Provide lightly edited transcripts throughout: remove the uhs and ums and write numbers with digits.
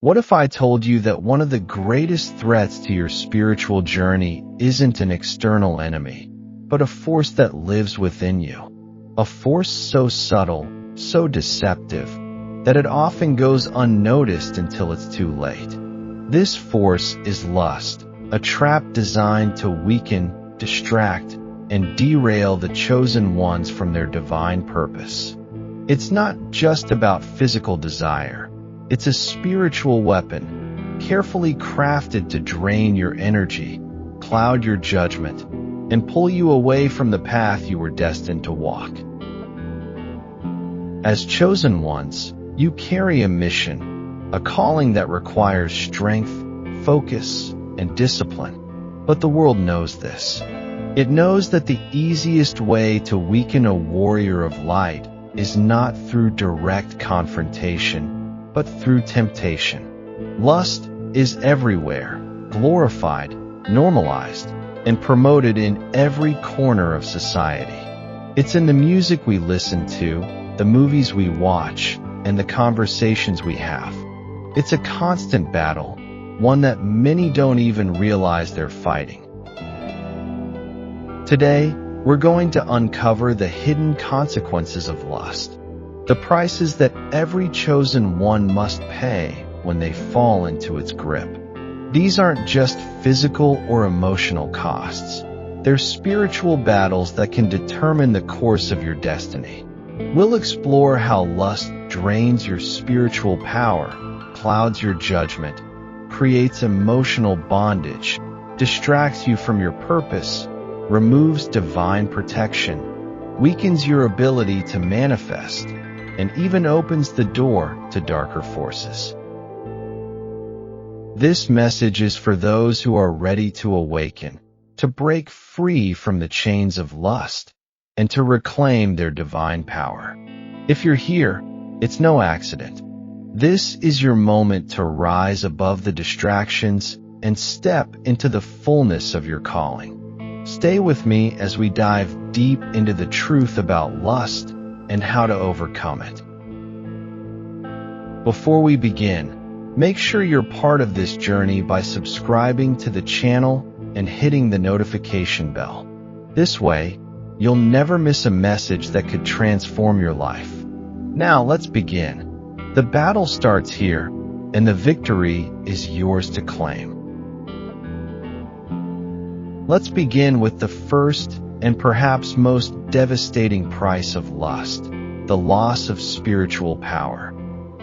What if I told you that one of the greatest threats to your spiritual journey isn't an external enemy, but a force that lives within you? A force so subtle, so deceptive, that it often goes unnoticed until it's too late. This force is lust, a trap designed to weaken, distract, and derail the chosen ones from their divine purpose. It's not just about physical desire. It's a spiritual weapon, carefully crafted to drain your energy, cloud your judgment, and pull you away from the path you were destined to walk. As chosen ones, you carry a mission, a calling that requires strength, focus, and discipline. But the world knows this. It knows that the easiest way to weaken a warrior of light is not through direct confrontation, but through temptation. Lust is everywhere, glorified, normalized, and promoted in every corner of society. It's in the music we listen to, the movies we watch, and the conversations we have. It's a constant battle, one that many don't even realize they're fighting. Today, we're going to uncover the hidden consequences of lust, the prices that every chosen one must pay when they fall into its grip. These aren't just physical or emotional costs. They're spiritual battles that can determine the course of your destiny. We'll explore how lust drains your spiritual power, clouds your judgment, creates emotional bondage, distracts you from your purpose, removes divine protection, weakens your ability to manifest, and even opens the door to darker forces. This message is for those who are ready to awaken, to break free from the chains of lust, and to reclaim their divine power. If you're here, it's no accident. This is your moment to rise above the distractions and step into the fullness of your calling. Stay with me as we dive deep into the truth about lust and how to overcome it. Before we begin, make sure you're part of this journey by subscribing to the channel and hitting the notification bell. This way, you'll never miss a message that could transform your life. Now let's begin. The battle starts here, and the victory is yours to claim. Let's begin with the first and perhaps most devastating price of lust, the loss of spiritual power.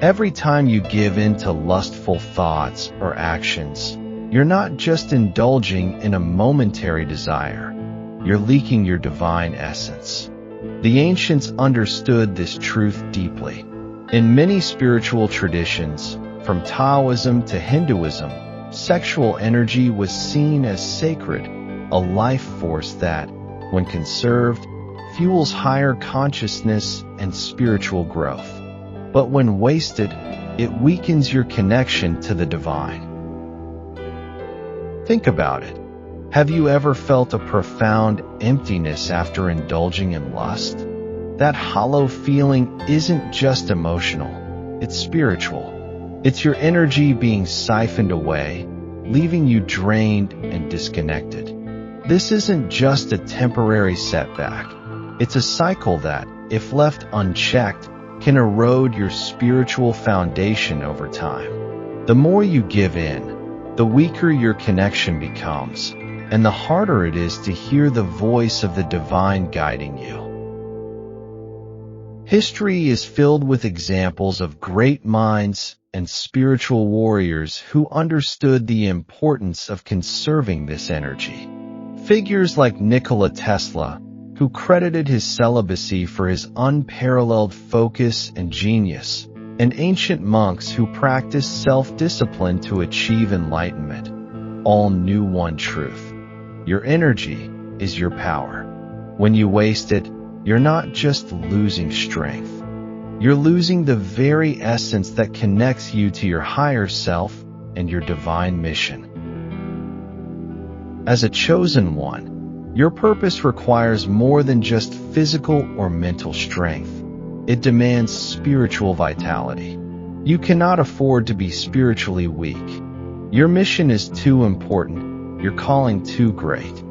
Every time you give in to lustful thoughts or actions, you're not just indulging in a momentary desire, you're leaking your divine essence. The ancients understood this truth deeply. In many spiritual traditions, from Taoism to Hinduism, sexual energy was seen as sacred, a life force that, when conserved, fuels higher consciousness and spiritual growth. But when wasted, it weakens your connection to the divine. Think about it. Have you ever felt a profound emptiness after indulging in lust? That hollow feeling isn't just emotional, it's spiritual. It's your energy being siphoned away, leaving you drained and disconnected. This isn't just a temporary setback. It's a cycle that, if left unchecked, can erode your spiritual foundation over time. The more you give in, the weaker your connection becomes, and the harder it is to hear the voice of the divine guiding you. History is filled with examples of great minds and spiritual warriors who understood the importance of conserving this energy. Figures like Nikola Tesla, who credited his celibacy for his unparalleled focus and genius, and ancient monks who practiced self-discipline to achieve enlightenment, all knew one truth. Your energy is your power. When you waste it, you're not just losing strength. You're losing the very essence that connects you to your higher self and your divine mission. As a chosen one, your purpose requires more than just physical or mental strength. It demands spiritual vitality. You cannot afford to be spiritually weak. Your mission is too important, your calling too great.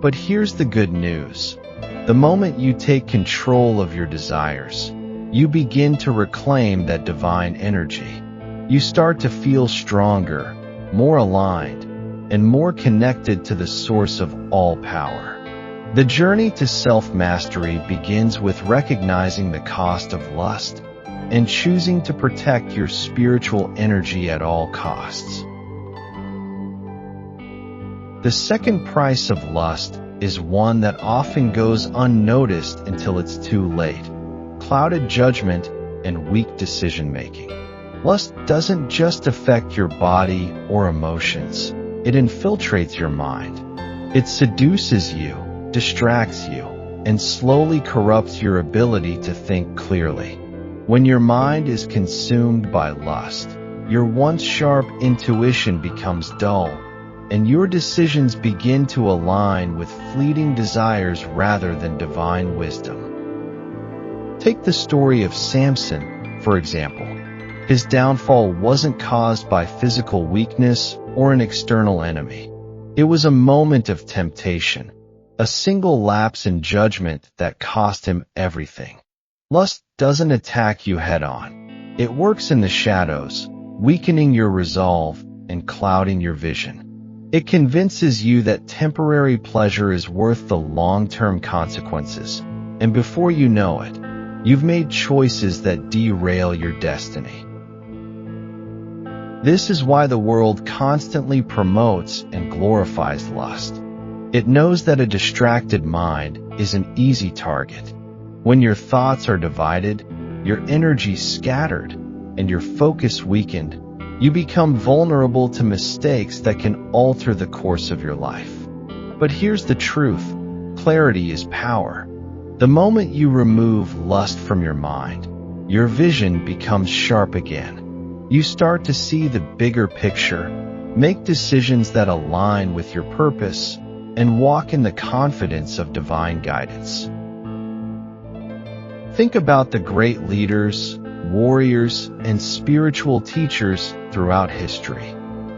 But here's the good news. The moment you take control of your desires, you begin to reclaim that divine energy. You start to feel stronger, more aligned, and more connected to the source of all power. The journey to self-mastery begins with recognizing the cost of lust and choosing to protect your spiritual energy at all costs. The second price of lust is one that often goes unnoticed until it's too late: clouded judgment and weak decision-making. Lust doesn't just affect your body or emotions. It infiltrates your mind. It seduces you, distracts you, and slowly corrupts your ability to think clearly. When your mind is consumed by lust, your once sharp intuition becomes dull, and your decisions begin to align with fleeting desires rather than divine wisdom. Take the story of Samson, for example. His downfall wasn't caused by physical weakness or an external enemy. It was a moment of temptation, a single lapse in judgment that cost him everything. Lust doesn't attack you head-on. It works in the shadows, weakening your resolve and clouding your vision. It convinces you that temporary pleasure is worth the long-term consequences, and before you know it, you've made choices that derail your destiny. This is why the world constantly promotes and glorifies lust. It knows that a distracted mind is an easy target. When your thoughts are divided, your energy scattered, and your focus weakened, you become vulnerable to mistakes that can alter the course of your life. But here's the truth: clarity is power. The moment you remove lust from your mind, your vision becomes sharp again. You start to see the bigger picture, make decisions that align with your purpose, and walk in the confidence of divine guidance. Think about the great leaders, warriors, and spiritual teachers throughout history.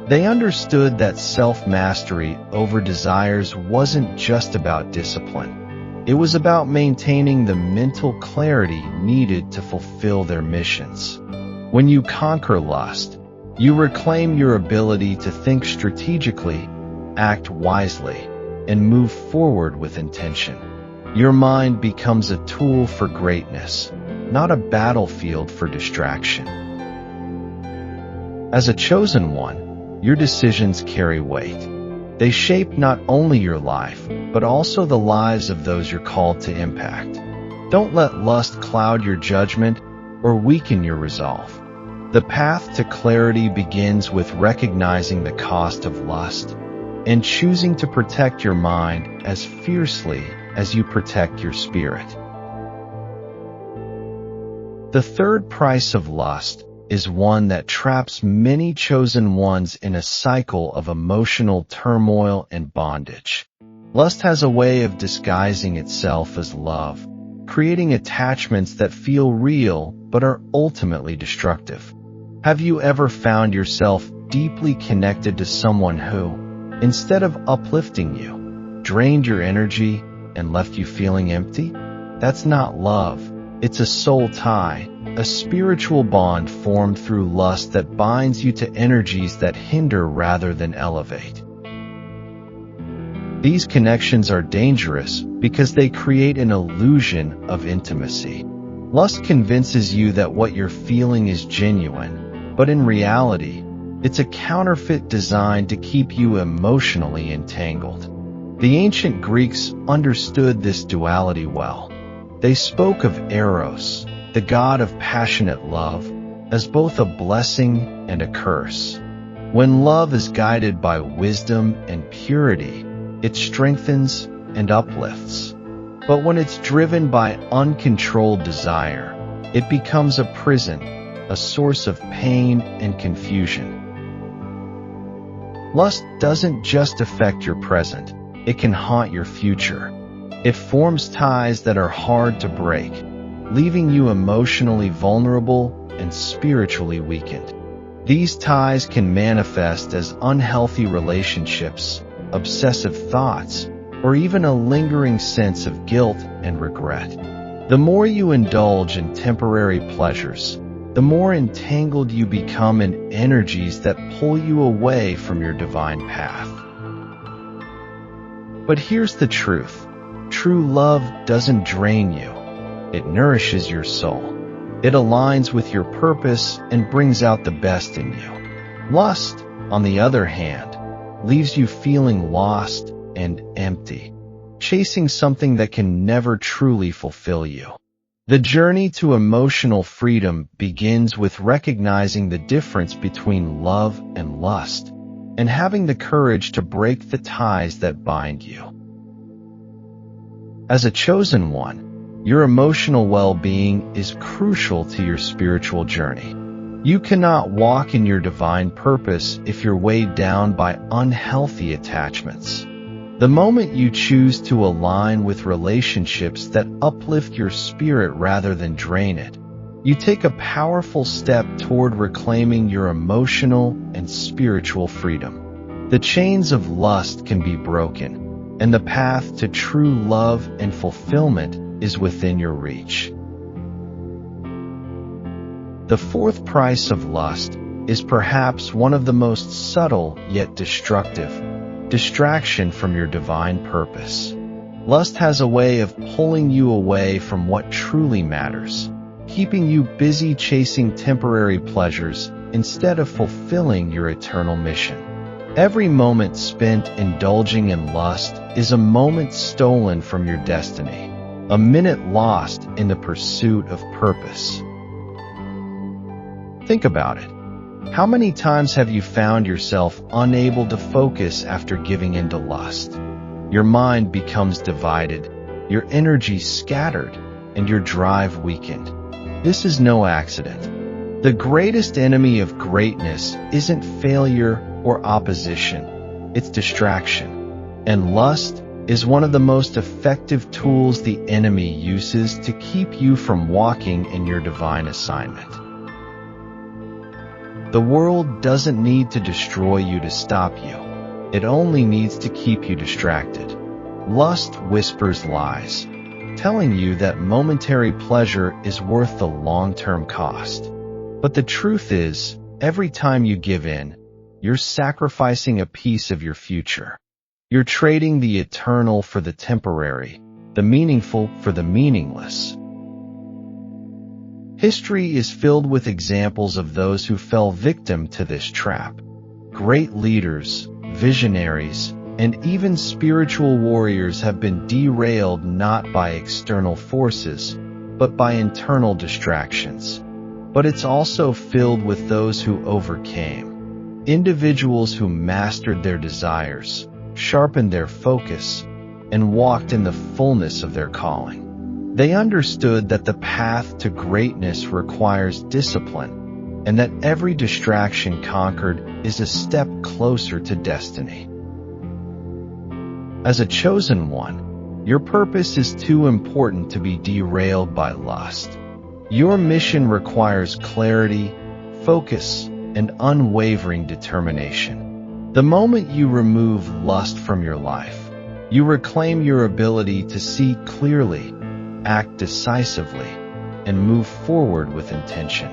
They understood that self-mastery over desires wasn't just about discipline. It was about maintaining the mental clarity needed to fulfill their missions. When you conquer lust, you reclaim your ability to think strategically, act wisely, and move forward with intention. Your mind becomes a tool for greatness, not a battlefield for distraction. As a chosen one, your decisions carry weight. They shape not only your life, but also the lives of those you're called to impact. Don't let lust cloud your judgment or weaken your resolve. The path to clarity begins with recognizing the cost of lust and choosing to protect your mind as fiercely as you protect your spirit. The third price of lust is one that traps many chosen ones in a cycle of emotional turmoil and bondage. Lust has a way of disguising itself as love, creating attachments that feel real but are ultimately destructive. Have you ever found yourself deeply connected to someone who, instead of uplifting you, drained your energy and left you feeling empty? That's not love. It's a soul tie, a spiritual bond formed through lust that binds you to energies that hinder rather than elevate. These connections are dangerous because they create an illusion of intimacy. Lust convinces you that what you're feeling is genuine, but in reality, it's a counterfeit designed to keep you emotionally entangled. The ancient Greeks understood this duality well. They spoke of Eros, the god of passionate love, as both a blessing and a curse. When love is guided by wisdom and purity, it strengthens and uplifts. But when it's driven by uncontrolled desire, it becomes a prison, a source of pain and confusion. Lust doesn't just affect your present, it can haunt your future. It forms ties that are hard to break, leaving you emotionally vulnerable and spiritually weakened. These ties can manifest as unhealthy relationships, obsessive thoughts, or even a lingering sense of guilt and regret. The more you indulge in temporary pleasures, the more entangled you become in energies that pull you away from your divine path. But here's the truth. True love doesn't drain you. It nourishes your soul. It aligns with your purpose and brings out the best in you. Lust, on the other hand, leaves you feeling lost and empty, chasing something that can never truly fulfill you. The journey to emotional freedom begins with recognizing the difference between love and lust, and having the courage to break the ties that bind you. As a chosen one, your emotional well-being is crucial to your spiritual journey. You cannot walk in your divine purpose if you're weighed down by unhealthy attachments. The moment you choose to align with relationships that uplift your spirit rather than drain it, you take a powerful step toward reclaiming your emotional and spiritual freedom. The chains of lust can be broken, and the path to true love and fulfillment is within your reach. The fourth price of lust is perhaps one of the most subtle yet destructive: distraction from your divine purpose. Lust has a way of pulling you away from what truly matters, keeping you busy chasing temporary pleasures instead of fulfilling your eternal mission. Every moment spent indulging in lust is a moment stolen from your destiny, a minute lost in the pursuit of purpose. Think about it. How many times have you found yourself unable to focus after giving in to lust? Your mind becomes divided, your energy scattered, and your drive weakened. This is no accident. The greatest enemy of greatness isn't failure or opposition, it's distraction. And lust is one of the most effective tools the enemy uses to keep you from walking in your divine assignment. The world doesn't need to destroy you to stop you. It only needs to keep you distracted. Lust whispers lies, telling you that momentary pleasure is worth the long-term cost. But the truth is, every time you give in, you're sacrificing a piece of your future. You're trading the eternal for the temporary, the meaningful for the meaningless. History is filled with examples of those who fell victim to this trap. Great leaders, visionaries, and even spiritual warriors have been derailed not by external forces, but by internal distractions. But it's also filled with those who overcame. Individuals who mastered their desires, sharpened their focus, and walked in the fullness of their calling. They understood that the path to greatness requires discipline, and that every distraction conquered is a step closer to destiny. As a chosen one, your purpose is too important to be derailed by lust. Your mission requires clarity, focus, and unwavering determination. The moment you remove lust from your life, you reclaim your ability to see clearly, act decisively, and move forward with intention.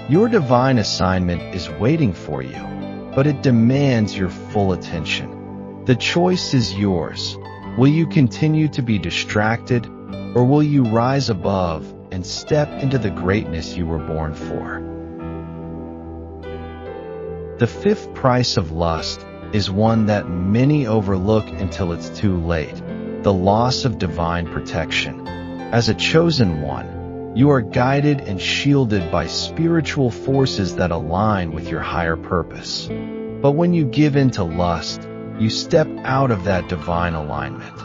Your divine assignment is waiting for you, but it demands your full attention. The choice is yours. Will you continue to be distracted, or will you rise above and step into the greatness you were born for? The fifth price of lust is one that many overlook until it's too late: the loss of divine protection. As a chosen one, you are guided and shielded by spiritual forces that align with your higher purpose. But when you give in to lust, you step out of that divine alignment.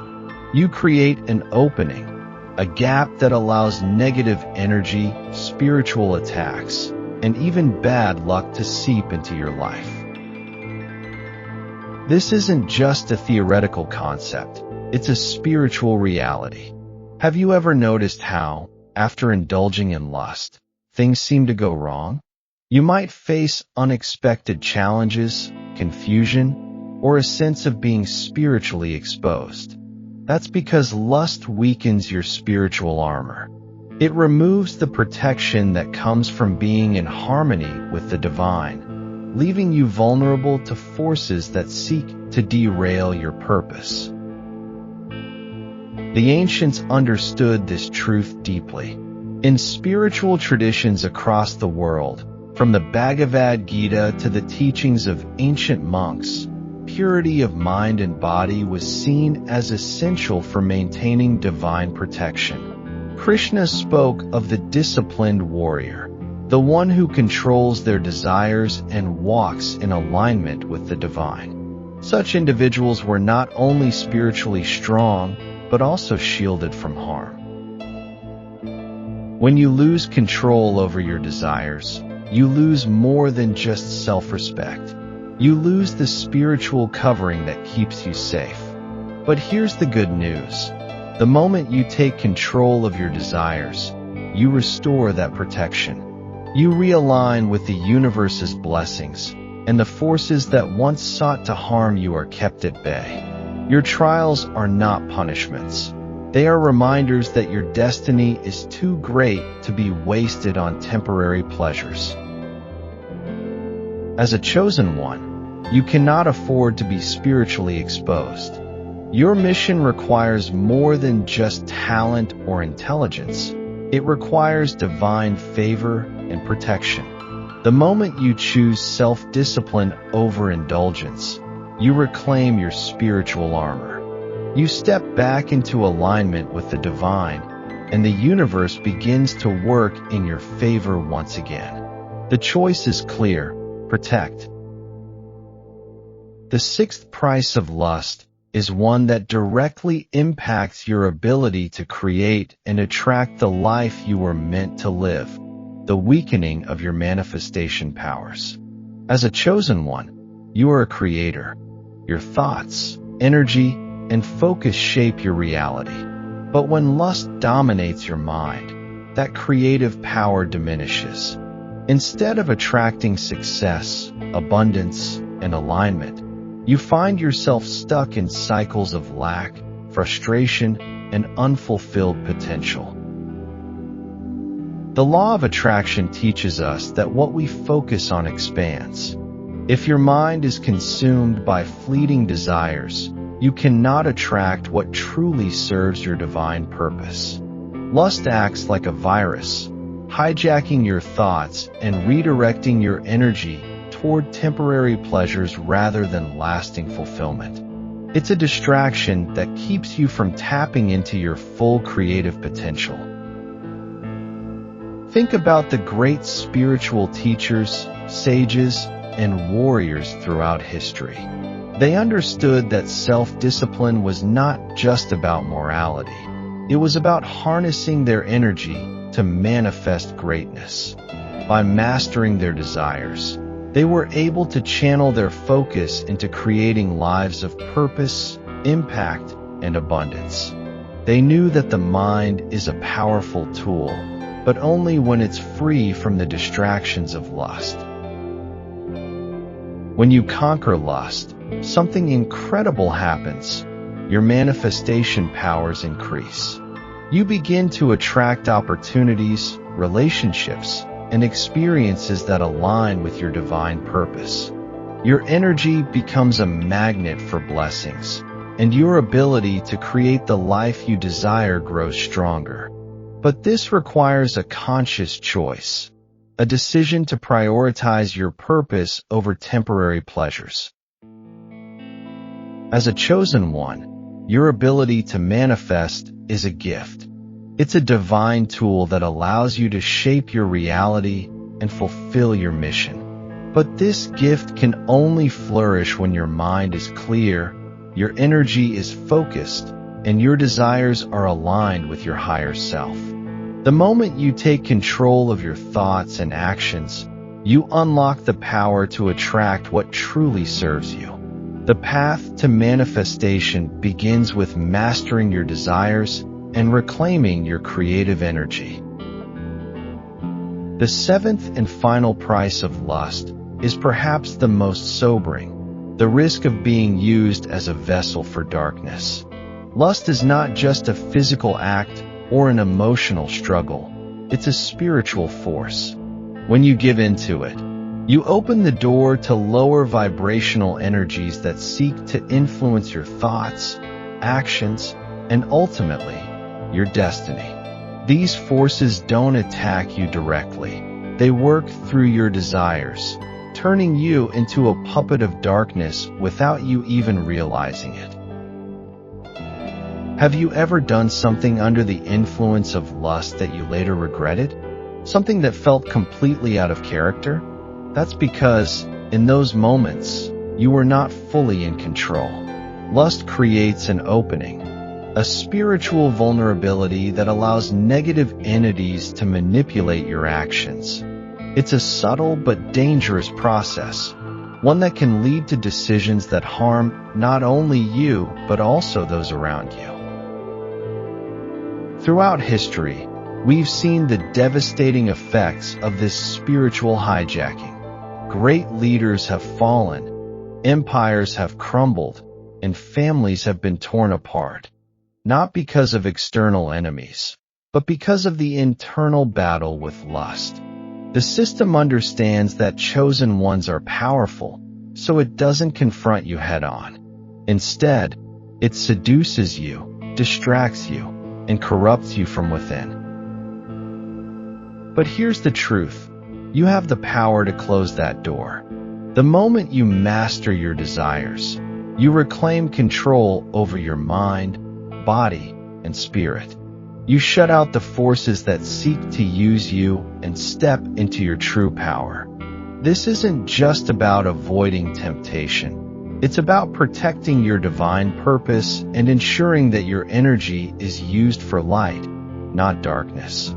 You create an opening, a gap that allows negative energy, spiritual attacks, and even bad luck to seep into your life. This isn't just a theoretical concept, it's a spiritual reality. Have you ever noticed how, after indulging in lust, things seem to go wrong. You might face unexpected challenges, confusion, or a sense of being spiritually exposed. That's because lust weakens your spiritual armor. It removes the protection that comes from being in harmony with the divine, leaving you vulnerable to forces that seek to derail your purpose. The ancients understood this truth deeply. In spiritual traditions across the world, from the Bhagavad Gita to the teachings of ancient monks, purity of mind and body was seen as essential for maintaining divine protection. Krishna spoke of the disciplined warrior, the one who controls their desires and walks in alignment with the divine. Such individuals were not only spiritually strong, but also shielded from harm. When you lose control over your desires, you lose more than just self-respect. You lose the spiritual covering that keeps you safe. But here's the good news. The moment you take control of your desires, you restore that protection. You realign with the universe's blessings, and the forces that once sought to harm you are kept at bay. Your trials are not punishments. They are reminders that your destiny is too great to be wasted on temporary pleasures. As a chosen one, you cannot afford to be spiritually exposed. Your mission requires more than just talent or intelligence. It requires divine favor and protection. The moment you choose self-discipline over indulgence, you reclaim your spiritual armor. You step back into alignment with the divine, and the universe begins to work in your favor once again. The choice is clear: protect. The sixth price of lust is one that directly impacts your ability to create and attract the life you were meant to live: the weakening of your manifestation powers. As a chosen one, you are a creator. Your thoughts, energy, and focus shape your reality. But when lust dominates your mind, that creative power diminishes. Instead of attracting success, abundance, and alignment, you find yourself stuck in cycles of lack, frustration, and unfulfilled potential. The law of attraction teaches us that what we focus on expands. If your mind is consumed by fleeting desires, you cannot attract what truly serves your divine purpose. Lust acts like a virus, hijacking your thoughts and redirecting your energy toward temporary pleasures rather than lasting fulfillment. It's a distraction that keeps you from tapping into your full creative potential. Think about the great spiritual teachers, sages, and warriors throughout history. They understood that self-discipline was not just about morality. It was about harnessing their energy to manifest greatness. By mastering their desires, they were able to channel their focus into creating lives of purpose, impact, and abundance. They knew that the mind is a powerful tool, but only when it's free from the distractions of lust. When you conquer lust, something incredible happens. Your manifestation powers increase. You begin to attract opportunities, relationships, and experiences that align with your divine purpose. Your energy becomes a magnet for blessings, and your ability to create the life you desire grows stronger. But this requires a conscious choice. A decision to prioritize your purpose over temporary pleasures. As a chosen one, your ability to manifest is a gift. It's a divine tool that allows you to shape your reality and fulfill your mission. But this gift can only flourish when your mind is clear, your energy is focused, and your desires are aligned with your higher self. The moment you take control of your thoughts and actions, you unlock the power to attract what truly serves you. The path to manifestation begins with mastering your desires and reclaiming your creative energy. The seventh and final price of lust is perhaps the most sobering, the risk of being used as a vessel for darkness. Lust is not just a physical act or an emotional struggle, it's a spiritual force. When you give in to it, you open the door to lower vibrational energies that seek to influence your thoughts, actions, and ultimately, your destiny. These forces don't attack you directly. They work through your desires, turning you into a puppet of darkness without you even realizing it. Have you ever done something under the influence of lust that you later regretted? Something that felt completely out of character? That's because, in those moments, you were not fully in control. Lust creates an opening, a spiritual vulnerability that allows negative entities to manipulate your actions. It's a subtle but dangerous process, one that can lead to decisions that harm not only you, but also those around you. Throughout history, we've seen the devastating effects of this spiritual hijacking. Great leaders have fallen, empires have crumbled, and families have been torn apart. Not because of external enemies, but because of the internal battle with lust. The system understands that chosen ones are powerful, so it doesn't confront you head-on. Instead, it seduces you, distracts you, and corrupts you from within. But here's the truth. You have the power to close that door. The moment you master your desires, you reclaim control over your mind, body, and spirit. You shut out the forces that seek to use you and step into your true power. This isn't just about avoiding temptation. It's about protecting your divine purpose and ensuring that your energy is used for light, not darkness.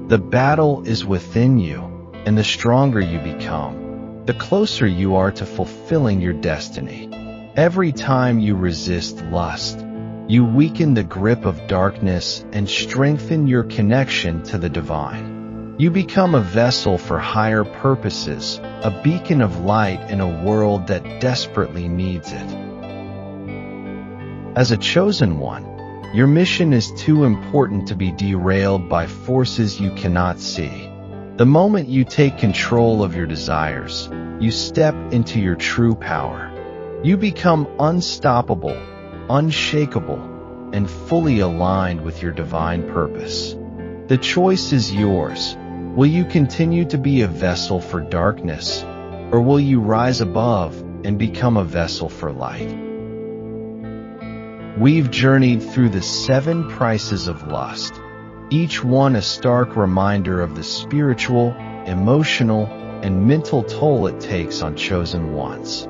The battle is within you, and the stronger you become, the closer you are to fulfilling your destiny. Every time you resist lust, you weaken the grip of darkness and strengthen your connection to the divine. You become a vessel for higher purposes, a beacon of light in a world that desperately needs it. As a chosen one, your mission is too important to be derailed by forces you cannot see. The moment you take control of your desires, you step into your true power. You become unstoppable, unshakable, and fully aligned with your divine purpose. The choice is yours. Will you continue to be a vessel for darkness, or will you rise above and become a vessel for light? We've journeyed through the 7 prices of lust, each one a stark reminder of the spiritual, emotional, and mental toll it takes on chosen ones.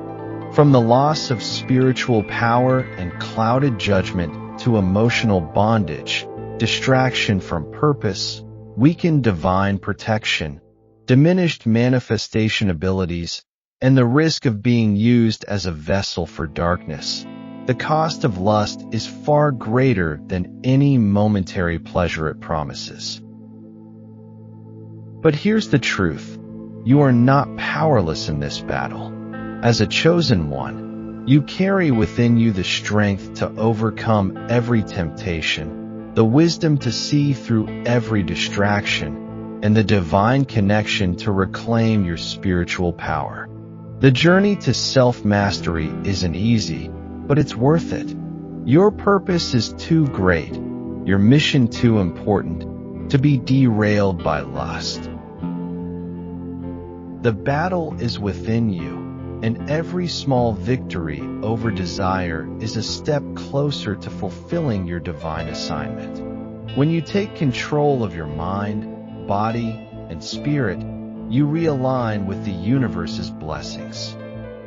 From the loss of spiritual power and clouded judgment to emotional bondage, distraction from purpose, weakened divine protection, diminished manifestation abilities, and the risk of being used as a vessel for darkness. The cost of lust is far greater than any momentary pleasure it promises. But here's the truth. You are not powerless in this battle. As a chosen one, you carry within you the strength to overcome every temptation, the wisdom to see through every distraction, and the divine connection to reclaim your spiritual power. The journey to self-mastery isn't easy, but it's worth it. Your purpose is too great, your mission too important, to be derailed by lust. The battle is within you, and every small victory over desire is a step closer to fulfilling your divine assignment. When you take control of your mind, body, and spirit, you realign with the universe's blessings.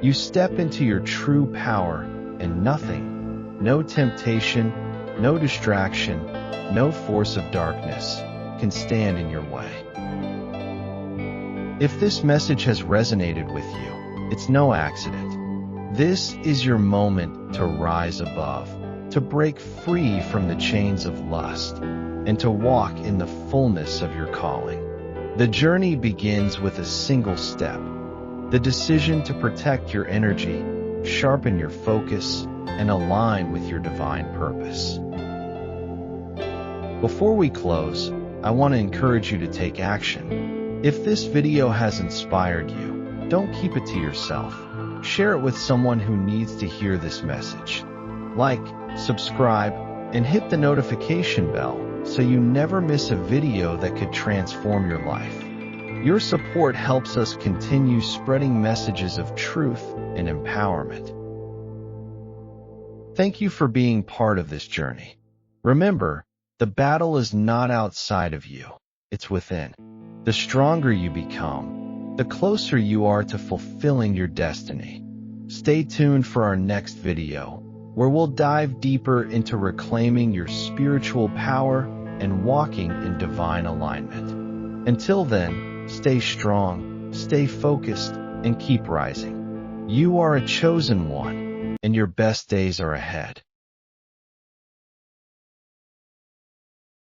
You step into your true power, and nothing, no temptation, no distraction, no force of darkness can stand in your way. If this message has resonated with you, it's no accident. This is your moment to rise above, to break free from the chains of lust, and to walk in the fullness of your calling. The journey begins with a single step, the decision to protect your energy, sharpen your focus, and align with your divine purpose. Before we close, I want to encourage you to take action. If this video has inspired you, don't keep it to yourself. Share it with someone who needs to hear this message. Like, subscribe, and hit the notification bell so you never miss a video that could transform your life. Your support helps us continue spreading messages of truth and empowerment. Thank you for being part of this journey. Remember, the battle is not outside of you, it's within. The stronger you become, the closer you are to fulfilling your destiny. Stay tuned for our next video, where we'll dive deeper into reclaiming your spiritual power and walking in divine alignment. Until then, stay strong, stay focused, and keep rising. You are a chosen one, and your best days are ahead.